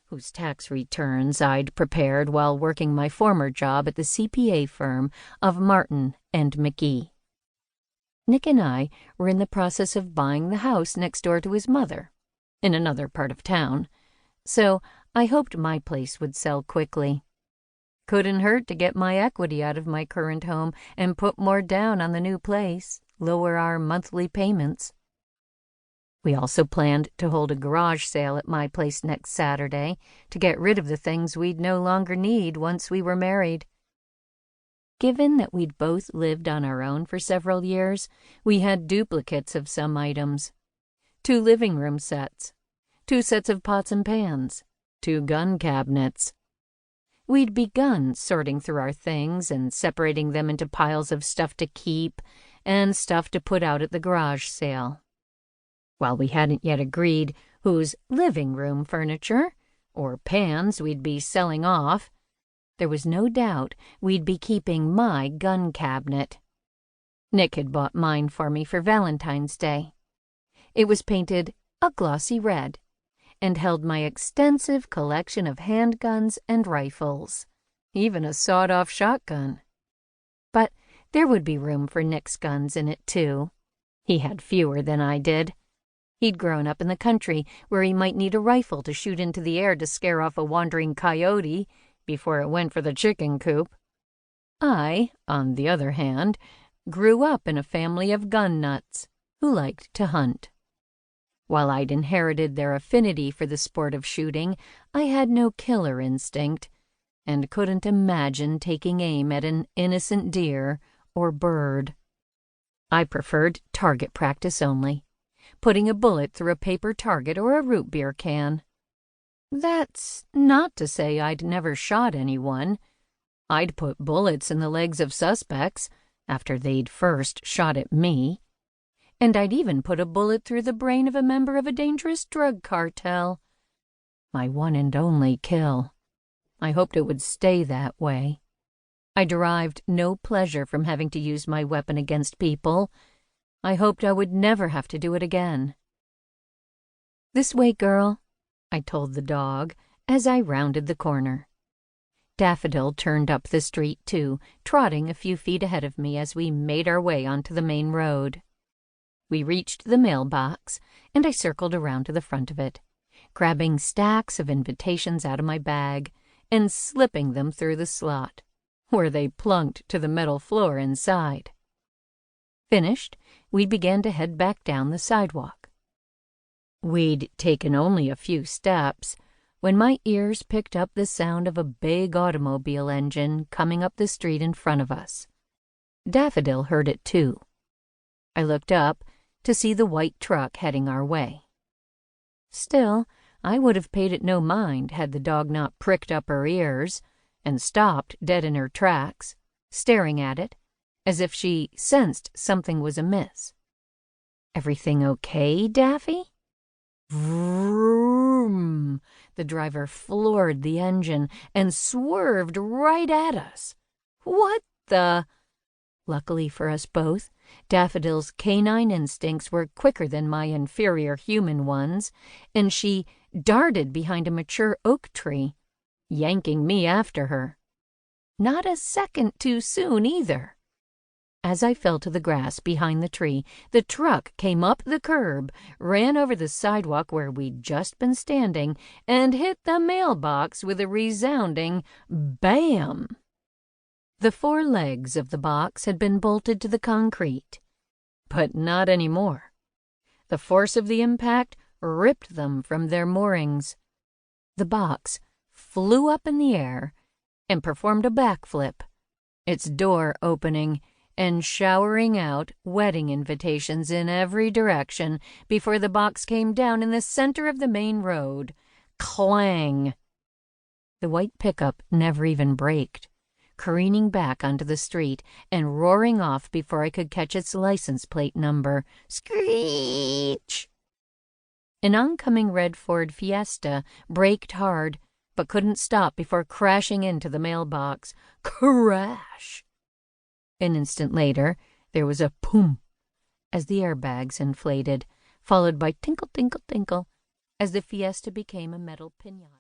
whose tax returns I'd prepared while working my former job at the CPA firm of Martin and McGee. Nick and I were in the process of buying the house next door to his mother, in another part of town, so I hoped my place would sell quickly. Couldn't hurt to get my equity out of my current home and put more down on the new place, lower our monthly payments. We also planned to hold a garage sale at my place next Saturday to get rid of the things we'd no longer need once we were married. Given that we'd both lived on our own for several years, we had duplicates of some items. 2 living room sets, 2 sets of pots and pans, 2 gun cabinets. We'd begun sorting through our things and separating them into piles of stuff to keep and stuff to put out at the garage sale. While we hadn't yet agreed whose living room furniture or pans we'd be selling off, there was no doubt we'd be keeping my gun cabinet. Nick had bought mine for me for Valentine's Day. It was painted a glossy red and held my extensive collection of handguns and rifles, even a sawed-off shotgun. But there would be room for Nick's guns in it, too. He had fewer than I did. He'd grown up in the country where he might need a rifle to shoot into the air to scare off a wandering coyote before it went for the chicken coop. I, on the other hand, grew up in a family of gun nuts who liked to hunt. While I'd inherited their affinity for the sport of shooting, I had no killer instinct and couldn't imagine taking aim at an innocent deer or bird. I preferred target practice only, putting a bullet through a paper target or a root beer can. That's not to say I'd never shot anyone. I'd put bullets in the legs of suspects after they'd first shot at me. And I'd even put a bullet through the brain of a member of a dangerous drug cartel. My one and only kill. I hoped it would stay that way. I derived no pleasure from having to use my weapon against people. I hoped I would never have to do it again. "This way, girl," I told the dog as I rounded the corner. Daffodil turned up the street, too, trotting a few feet ahead of me as we made our way onto the main road. We reached the mailbox, and I circled around to the front of it, grabbing stacks of invitations out of my bag and slipping them through the slot, where they plunked to the metal floor inside. Finished, we began to head back down the sidewalk. We'd taken only a few steps when my ears picked up the sound of a big automobile engine coming up the street in front of us. Daffodil heard it too. I looked up to see the white truck heading our way. Still, I would have paid it no mind had the dog not pricked up her ears and stopped dead in her tracks, staring at it as if she sensed something was amiss. "Everything okay, Daffy?" Vroom! The driver floored the engine and swerved right at us. What the? Luckily for us both, Daffodil's canine instincts were quicker than my inferior human ones, and she darted behind a mature oak tree, yanking me after her. Not a second too soon, either. As I fell to the grass behind the tree, the truck came up the curb, ran over the sidewalk where we'd just been standing, and hit the mailbox with a resounding bam. The 4 legs of the box had been bolted to the concrete, but not anymore. The force of the impact ripped them from their moorings. The box flew up in the air and performed a backflip, its door opening and showering out wedding invitations in every direction before the box came down in the center of the main road. Clang! The white pickup never even braked, careening back onto the street and roaring off before I could catch its license plate number. Screech! An oncoming red Ford Fiesta braked hard, but couldn't stop before crashing into the mailbox. Crash! An instant later, there was a poom as the airbags inflated, followed by tinkle, tinkle, tinkle as the Fiesta became a metal pinata.